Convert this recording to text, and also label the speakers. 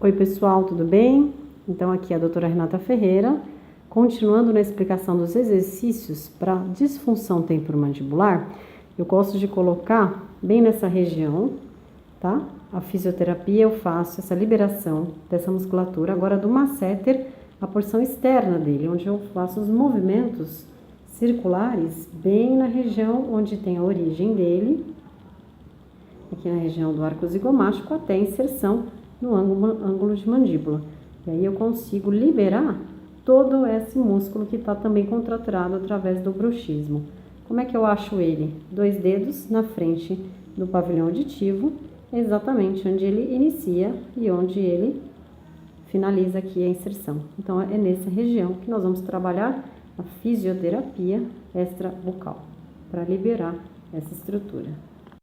Speaker 1: Oi pessoal, tudo bem? Então aqui é a doutora Renata Ferreira, continuando na explicação dos exercícios para disfunção temporomandibular. Eu gosto de colocar bem nessa região, tá? A fisioterapia eu faço essa liberação dessa musculatura, agora do masseter, a porção externa dele, onde eu faço os movimentos circulares bem na região onde tem a origem dele, aqui na região do arco zigomático até a inserção no ângulo de mandíbula. E aí eu consigo liberar todo esse músculo que está também contraturado através do bruxismo. Como é que eu acho ele? 2 dedos na frente do pavilhão auditivo, exatamente onde ele inicia e onde ele finaliza aqui a inserção. Então é nessa região que nós vamos trabalhar a fisioterapia extrabucal para liberar essa estrutura.